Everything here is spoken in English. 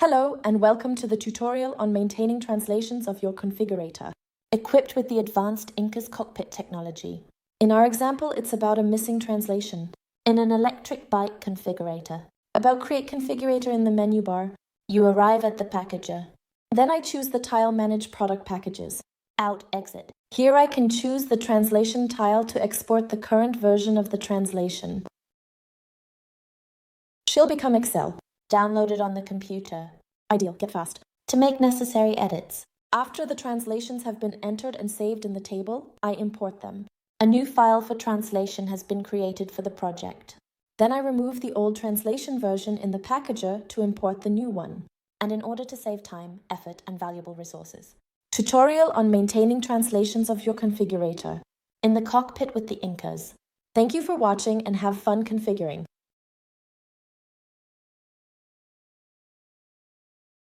Hello and welcome to the tutorial on maintaining translations of your configurator, equipped with the advanced INKAS Cockpit technology. In our example, it's about a missing translation. In an electric bike configurator, about Create Configurator in the menu bar, you arrive at the packager. Then I choose the tile Manage Product Packages. Out, Exit. Here I can choose the translation tile to export the current version of the translation. She'll become Excel. Download it on the computer. Ideal, get fast. To make necessary edits. After the translations have been entered and saved in the table, I import them. A new file for translation has been created for the project. Then I remove the old translation version in the packager to import the new one, and in order to save time, effort, and valuable resources. Tutorial on maintaining translations of your configurator in the cockpit with the INKAS. Thank you for watching and have fun configuring.